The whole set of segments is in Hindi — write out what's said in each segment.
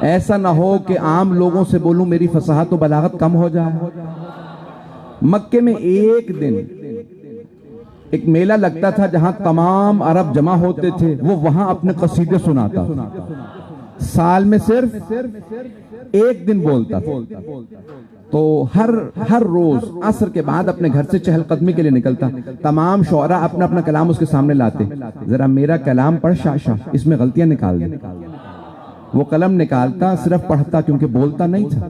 ऐसा ना हो कि आम लोगों से बोलूं मेरी फसाहत और बलागत कम हो जाए। मक्के में एक दिन एक मेला लगता था जहां तमाम अरब जमा होते थे, वो वहां अपने कसीदे सुनाता था। साल में सिर्फ एक दिन बोलता था। तो हर रोज असर के बाद अपने घर से चहलकदमी के लिए निकलता। तमाम शोरा अपना अपना कलाम उसके सामने लाते। जरा मेरा कलाम पढ़ शाशा, इसमें गलतियां निकाल दे। वो कलम निकालता, सिर्फ पढ़ता, क्योंकि बोलता नहीं था,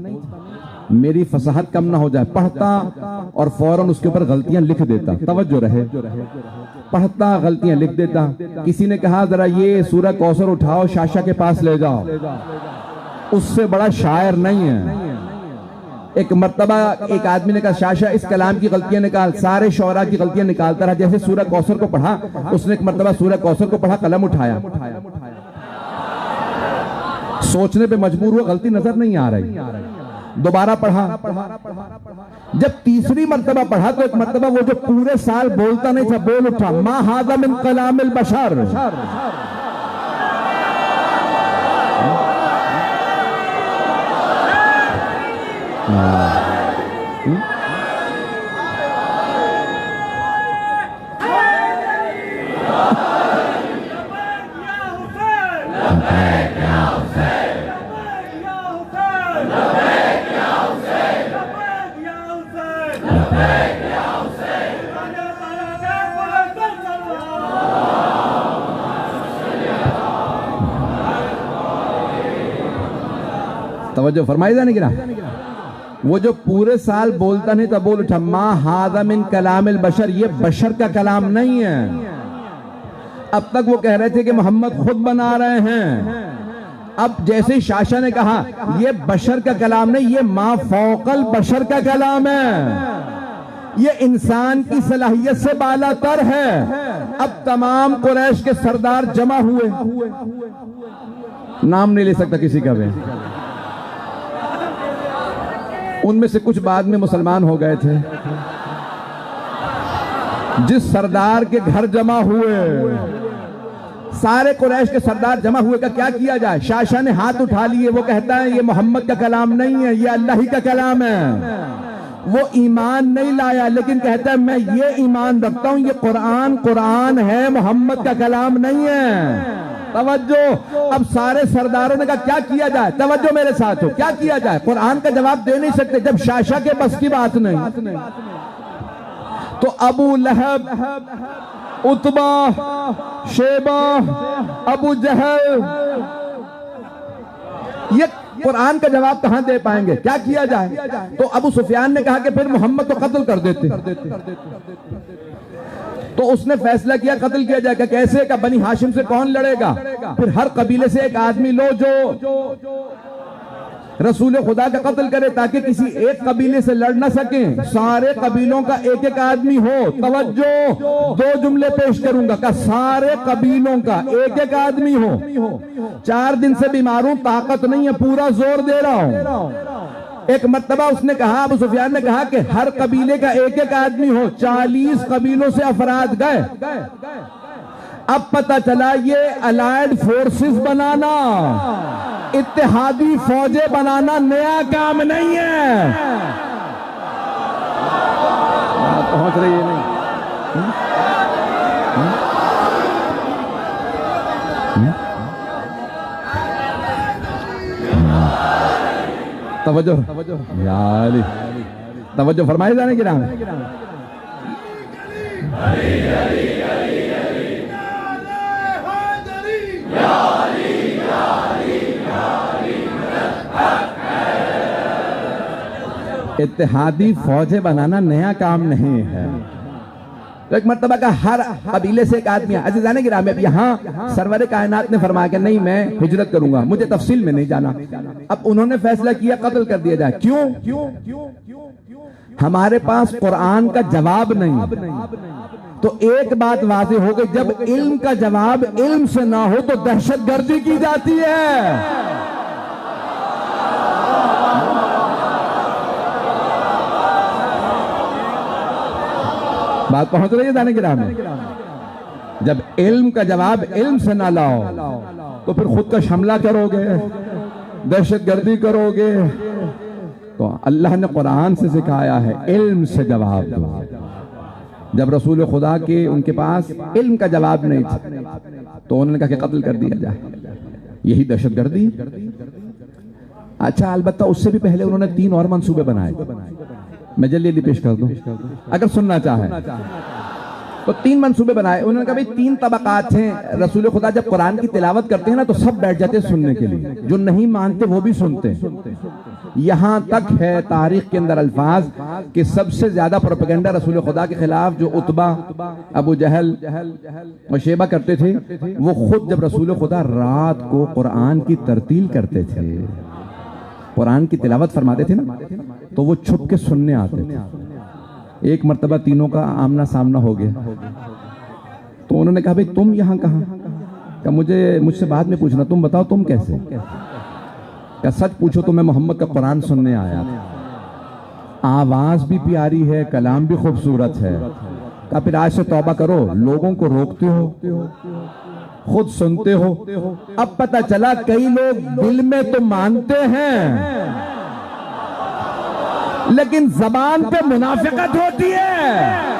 मेरी फसाहत कम ना हो जाए। पढ़ता और फौरन उसके ऊपर गलतियां लिख देता। तवज्जो रहे, पढ़ता गलतियां लिख देता। किसी ने कहा जरा ये सूरह कौसर उठाओ शाशा के पास ले जाओ, उससे बड़ा शायर नहीं है। एक मर्तबा एक आदमी ने कहा शाशा इस कलाम की गलतियां निकाल। सारे शौरा की गलतियां निकालता रहा। जैसे सूरह कौसर को पढ़ा, उसने एक मर्तबा सूरह कौसर को पढ़ा, कलम उठाया, सोचने पे मजबूर हुआ, गलती नजर नहीं आ रही। दोबारा पढ़ा। जब तीसरी मर्तबा पढ़ा तो एक मर्तबा वो जो पूरे साल बोलता नहीं था बोल उठा, मा हाज़ा मिन कलामिल बशर। तवज्जो फरमाई जाने की ना। वो जो पूरे साल बोलता नहीं था बोल उठा, मा हाज़ा मिन कलामिल बशर, ये बशर का कलाम नहीं है। अब तक वो कह रहे थे कि मोहम्मद खुद बना रहे हैं। अब जैसे ही शाशा ने कहा ये बशर का कलाम नहीं, ये मा फौकल बशर का कलाम है, ये इंसान की सलाहियत से बालातर है। अब तमाम कुरैश के सरदार जमा हुए, नाम नहीं ले सकता किसी का भी, उनमें से कुछ बाद में मुसलमान हो गए थे। जिस सरदार के घर जमा हुए, सारे कुरैश के सरदार जमा हुए का क्या किया जाए? शाशा ने हाथ उठा लिए। वो कहता है ये मोहम्मद का कलाम नहीं है, ये अल्लाह ही का कलाम है। वो ईमान नहीं लाया, लेकिन कहता है मैं ये ईमान रखता हूं ये कुरान है, मोहम्मद का कलाम नहीं है। तवज्जो। अब सारे सरदारों ने कहा क्या किया जाए? तवज्जो मेरे साथ हो, क्या किया जाए? कुरान का जवाब दे नहीं सकते जब शाशा के बस की बात नहीं। तो अबू लहब, उतबा, शेबा, अबू जहल, ये कुरान का जवाब कहां दे पाएंगे? क्या किया जाए? तो अबू सुफियान ने कहा कि फिर मोहम्मद को कत्ल कर देते। तो उसने फैसला किया कत्ल किया जाएगा। कैसे? का बनी हाशिम से कौन लड़ेगा? फिर हर कबीले से एक आदमी लो जो रसूल खुदा का कत्ल करे, ताकि किसी एक कबीले से लड़ ना सके, सारे कबीलों का एक एक आदमी हो। तवज्जो, 2 जुमले पेश करूंगा का सारे कबीलों का एक एक आदमी हो। 4 दिन से बीमार हूं, ताकत नहीं है, पूरा जोर दे रहा हूं। एक मर्तबा उसने कहा, अबू सुफियान ने कहा कि हर कबीले का एक एक आदमी हो। 40 कबीलों से अफराद गए। अब पता चला ये अलाइड फोर्सेस बनाना, इत्तेहादी फौजें बनाना नया काम नहीं है। पहुंच रही है नहीं? तवज्जो तवज्जो फरमाए जाने की नाम। इत्तेहादी फौजें बनाना नया काम नहीं है। तो एक मर्तबा का हर कबीले से एक आदमी है। अज़ीज़ाने गिरामी, अब यहाँ सरवर कायनात ने फरमाया कि नहीं मैं हिजरत करूंगा, मुझे तफसील में नहीं जाना। अब उन्होंने फैसला किया कत्ल कर दिया जाए। क्यों? हमारे पास कुरान का जवाब नहीं। तो एक बात वाज़ेह हो गई, जब इल्म का जवाब इल्म से ना हो तो दहशतगर्दी की जाती है। बात पहुंच रही है दाने गिरा में? जब इल्म का जवाब इल्म से ना लाओ तो फिर खुद का हमला करोगे, दहशतगर्दी करोगे। तो अल्लाह ने कुरान से सिखाया है इल्म से जवाब दो। जब रसूल खुदा के उनके पास इल्म का जवाब नहीं था तो उन्होंने कहा कि कत्ल कर दिया जाए, यही दहशतगर्दी। अच्छा, अलबत्ता उससे भी पहले उन्होंने 3 और मंसूबे बनाए। मैं जल्दी पेश कर दूं अगर सुनना चाहें तो। 3 मंसूबे बनाए उन्होंने कहा भाई 3 तबकात हैं। रसूल खुदा जब कुरान की तिलावत करते हैं ना तो सब बैठ जाते हैं सुनने के लिए, जो नहीं मानते वो भी सुनते हैं। यहां तक है तारीख के अंदर अल्फाज कि सबसे ज्यादा प्रोपेगेंडा रसूल खुदा के खिलाफ जो उतबा, अबू जहल और शेबा करते थे, वो खुद जब रसूल खुदा रात को कुरान की तरतील करते थे, कुरान की तिलावत फरमाते थे ना, तो वो छुप के सुनने आते थे। एक मर्तबा तीनों का आमना सामना हो गया तो उन्होंने कहा भाई तुम यहाँ कहाँ? मुझसे बाद में पूछना, तुम बताओ तुम कैसे? क्या सच पूछो तो मैं मोहम्मद का कुरान सुनने आया। आवाज भी प्यारी है, कलाम भी खूबसूरत है। क्या फिर आज से तौबा करो, लोगों को रोकते हो, खुद सुनते हो। अब पता चला कई लोग दिल में तो मानते हैं लेकिन जबान पे मुनाफिकत होती है।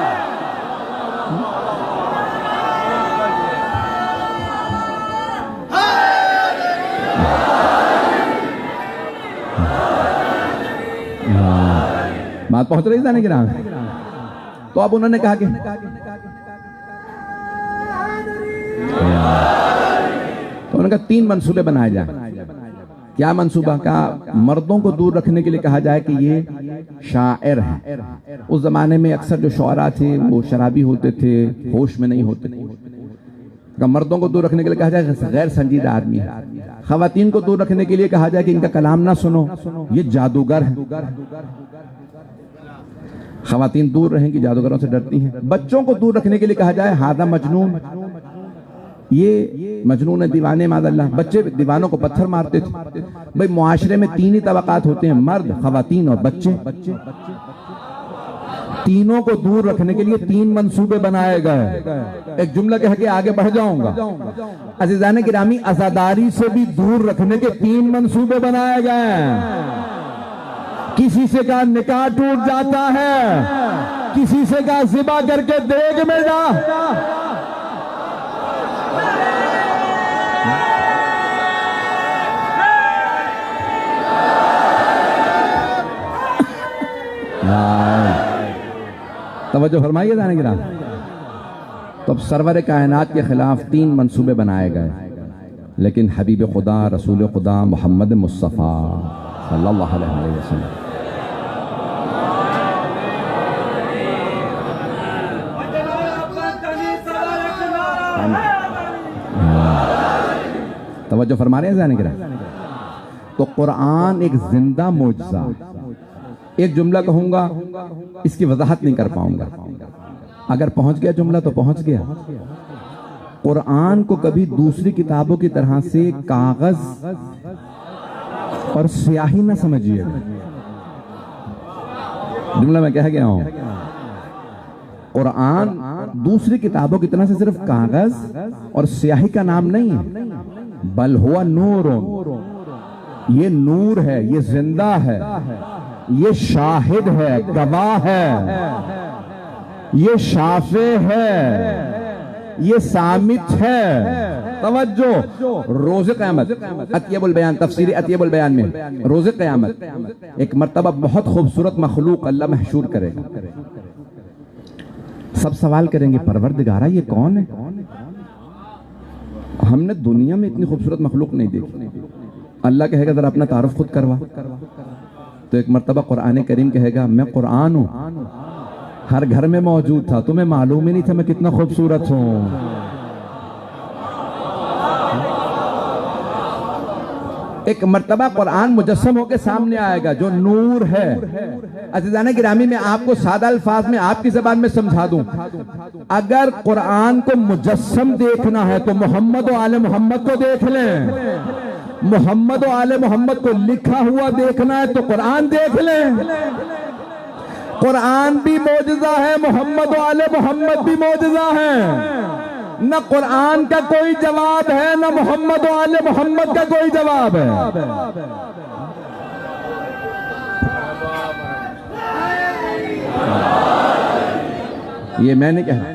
बात पहुंच रही जाने की राह। तो अब उन्होंने कहा कि तो उन्होंने कहा 3 मंसूबे बनाए जाए। क्या मंसूबा? का मर्दों को दूर रखने के लिए कहा जाए कि ये शायर है। उस जमाने में अक्सर जो शुअरा थे वो शराबी होते थे, होश में नहीं होते थे। मर्दों को दूर रखने के लिए कहा जाए गैर संजीदा आदमी है। खवातीन को दूर रखने के लिए कहा जाए कि इनका कलाम ना सुनो, ये जादूगर है। खवातीन दूर रहेंगी, जादूगरों से डरती हैं। बच्चों को दूर रखने के लिए कहा जाए हादा मजनून, ये मजनून है, दीवाने मादल्ला। बच्चे दीवानों को पत्थर मारते थे। भाई मुआशरे में 3 ही तबकात होते हैं, मर्द, खवातीन और बच्चे। तीनों को दूर रखने के लिए 3 मंसूबे बनाए गए। एक जुमला कह के आगे बढ़ जाऊंगा। अज़ीज़ाने गिरामी, अज़ादारी से भी दूर रखने के 3 मंसूबे बनाए गए। किसी से का निकाह टूट जाता है, किसी से का ज़िबा करके देग में जा। तवज्जो फरमाइए जाने की राह। तो अब सरवर कायनात के खिलाफ 3 मंसूबे बनाए गए, लेकिन हबीब खुदा रसूल खुदा मोहम्मद मुस्तफ़ा सल्लल्लाहु अलैहि वसल्लम तवज्जो फरमा रहे हैं जाने की राह। तो कुरान एक जिंदा मौजज़ा। एक जुमला कहूंगा, इसकी वजाहत नहीं कर पाऊंगा। अगर पहुंच गया जुमला तो पहुंच गया। कुरान को कभी दूसरी किताबों की तरह से कागज और स्याही ना समझिएगा। जुमला मैं कह गया हूं, कुरान दूसरी किताबों की तरह से सिर्फ कागज और स्याही का नाम नहीं है, बल हुआ नूर। ये नूर है, ये जिंदा है, ये शाहिद है, गवाह है, ये शाफे है, ये सामित है। तवज्जो, रोज़े क़यामत, अतियबुल बयान, तफसीरी अतियबुल बयान में रोज़े क़यामत एक मर्तबा बहुत खूबसूरत मखलूक अल्लाह महशूर करेगा। सब सवाल करेंगे, परवरदिगारा ये कौन है? हमने दुनिया में इतनी खूबसूरत मखलूक नहीं देखी। अल्लाह कहेगा जरा अपना तारुफ खुद करवा। तो एक मर्तबा कुरान करीम कहेगा मैं कुरान हूं, हर घर में मौजूद था, तुम्हें मालूम ही नहीं था मैं कितना खूबसूरत हूं। एक मर्तबा कुरान मुजस्सम होकर सामने आएगा जो नूर है। अज़ीज़ाने गिरामी में आपको सादा अल्फाज में आपकी ज़बान में समझा दूं, अगर कुरान को मुजस्सम देखना है तो मोहम्मद और आले मोहम्मद को देख लें। मोहम्मद और आले मोहम्मद को लिखा हुआ देखना है तो कुरान देख लें। कुरान भी मौजज़ा है, मोहम्मद और आले मोहम्मद भी मौजज़ा है। न कुरान का कोई जवाब है, न मोहम्मद और आले मोहम्मद का कोई जवाब है। ये मैंने कहा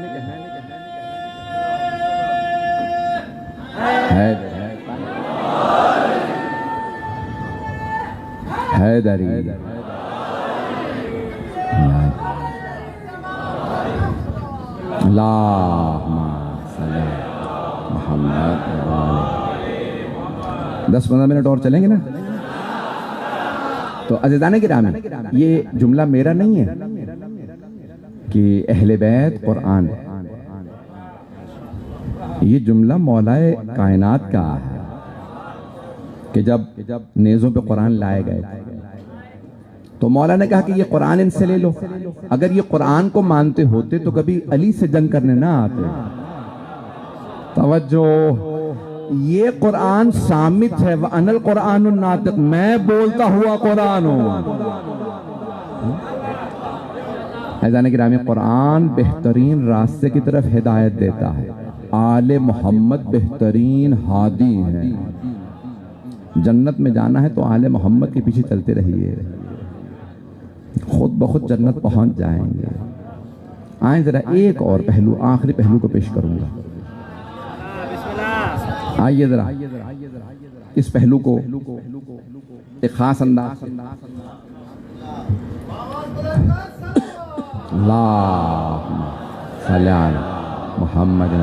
हैदरी मोहम्मद। 10-15 मिनट और चलेंगे ना। तो अज़ीज़ान किराम, ये जुमला मेरा नहीं है कि अहले बैत कुरान, ये जुमला मौलाए कायनात का है कि जब नेज़ों पे कुरान लाए गए तो मौला ने कहा कि ये कुरान इनसे ले लो। अगर ये कुरान को मानते होते तो कभी अली से जंग करने ना आते। तवज्जो, ये कुरान सामित है, व अनल कुरानुन नातिक, मैं बोलता हुआ कुरान हूं। ऐज़ान किराम, कुरान बेहतरीन रास्ते की तरफ हिदायत देता है। आले मोहम्मद बेहतरीन हादी है। जन्नत में जाना है तो आले मोहम्मद के पीछे चलते रहिए, खुद ब खुद जन्नत पहुंच जाएंगे। आए जरा एक और पहलू, आखिरी पहलू को पेश करूंगा। आइए जरा इस पहलू को एक खास अंदाज से। अल्लाहुम्मा सल्ली अला मुहम्मद।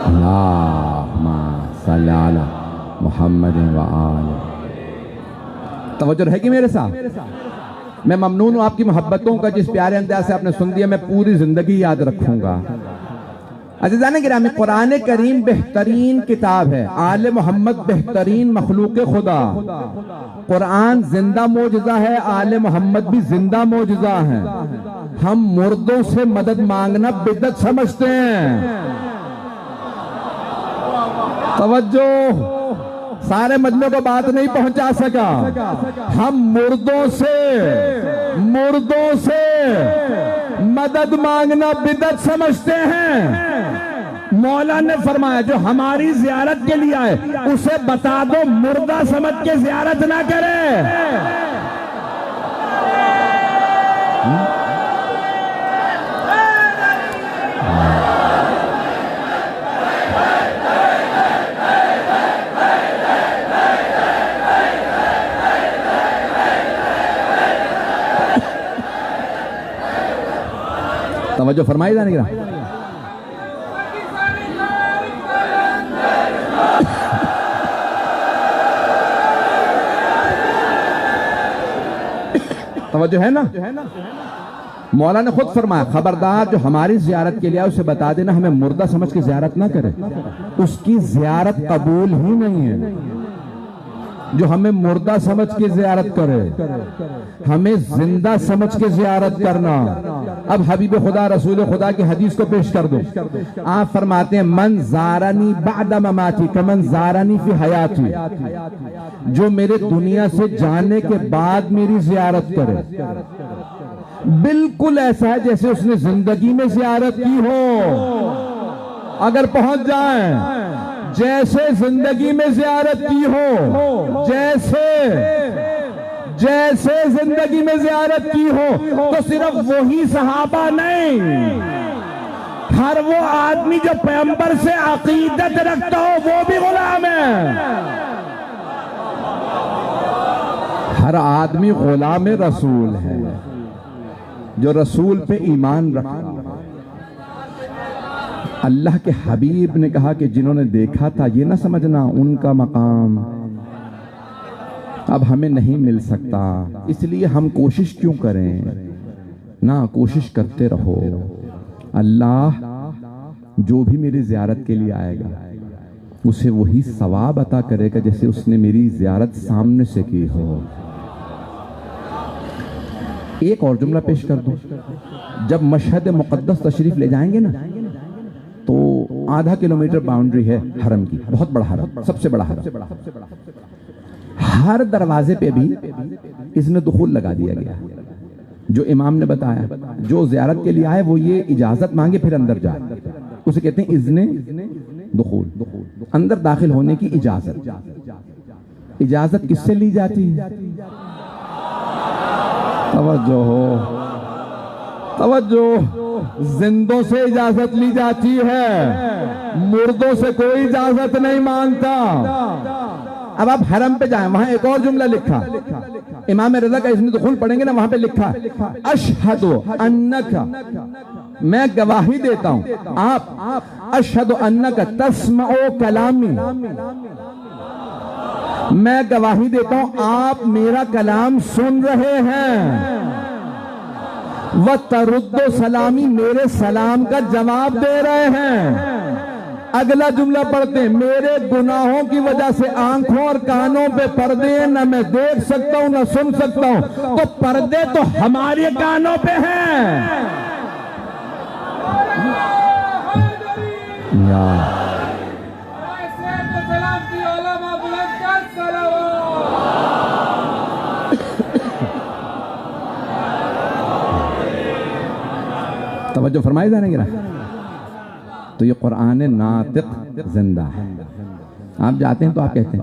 अल्लाहुम्मा सल्ली अला मुहम्मद व आले। तवज्जो रहेगी मेरे साथ। मैं ममनून हूं आपकी मोहब्बतों का, जिस प्यारे अंदाज से आपने सुन दिया मैं पूरी जिंदगी याद रखूंगा। अज़ीज़ान गिरामी, कुरान करीम बेहतरीन किताब है। आले मोहम्मद बेहतरीन मखलूक खुदा। कुरान जिंदा मौजज़ा है, आले मोहम्मद भी जिंदा मौजज़ा है। हम मुर्दों से मदद मांगना बिदअत समझते हैं। तवज्जो, सारे मजलों को बात नहीं पहुंचा सका। हम मुर्दों से मदद मांगना बिदअत समझते हैं। मौला ने फरमाया जो हमारी जियारत के लिए आए उसे बता दो मुर्दा समझ के जियारत ना करे। तवज्जो फरमाई जाने की। तवज्जो है ना। मौला ने खुद फरमाया, खबरदार जो हमारी जियारत के लिए उसे बता देना हमें मुर्दा समझ के जियारत ना करे, उसकी जियारत कबूल ही नहीं है। जो हमें मुर्दा समझ के जियारत करे, हमें जिंदा समझ के जियारत करना। अब हबीब खुदा रसूल खुदा की हदीस को पेश कर दो। आप फरमाते हैं, मन ज़ारनी बाद ममाती कमन ज़ारनी फी हयाती। जो मेरे दुनिया से जाने के बाद मेरी जियारत करे, बिल्कुल ऐसा है जैसे उसने जिंदगी में जियारत की हो। अगर पहुंच जाए, जैसे जिंदगी में जियारत की हो, जैसे जिंदगी में जियारत की हो, तो सिर्फ वही सहाबा नहीं, हर वो आदमी जो पैगंबर से अकीदत रखता हो वो भी गुलाम है। हर आदमी गुलाम रसूल है जो रसूल पे ईमान रखता। अल्लाह के हबीब ने कहा कि जिन्होंने देखा था, ये ना समझना उनका मकाम अब हमें नहीं मिल सकता, इसलिए हम कोशिश क्यों करें ना, कोशिश करते रहो। अल्लाह जो भी मेरी जियारत के लिए आएगा उसे वही सवाब अता करेगा जैसे उसने मेरी जियारत सामने से की हो। एक और जुमला पेश कर दूं। जब मशहद मुक़द्दस तशरीफ ले जाएंगे ना, तो आधा किलोमीटर बाउंड्री है हरम की, बहुत बड़ा हरम, सबसे बड़ा हरम। हर दरवाजे पे भी इसने दुखूल लगा दिया गया। जो इमाम ने बताया, जो ज़ियारत के लिए आए वो ये इजाजत मांगे फिर अंदर जाए, उसे कहते हैं इज़्ने दुखूल, अंदर दाखिल होने की इजाजत। इजाजत किससे ली जाती है? तवज्जो हो, तवज्जो। जिंदों से इजाजत ली जाती है, मुर्दों से कोई इजाजत नहीं मांगता। अब आप हरम पे जाएं, वहां एक और जुमला लिखा, इमाम रज़ा का इज़्ने दुखूल पढ़ेंगे ना, वहां पे लिखा अशहदु अन्नका, मैं गवाही देता हूं, आप अशहदु अन्नका तस्मउ कलामी, मैं गवाही देता हूं आप मेरा कलाम सुन रहे हैं, व तरुद्दो सलामी, मेरे सलाम का जवाब दे रहे हैं। अगला जुमला पढ़ते हैं, मेरे गुनाहों की वजह से आंखों और कानों पे पर्दे हैं, न मैं देख सकता हूं न सुन सकता हूं, तो पर्दे तो हमारे कानों पे हैं। तवज्जो फरमाए जा रहे हैं ना। तो ये कुरान नातिक जिंदा है। आप जाते हैं तो आप कहते हैं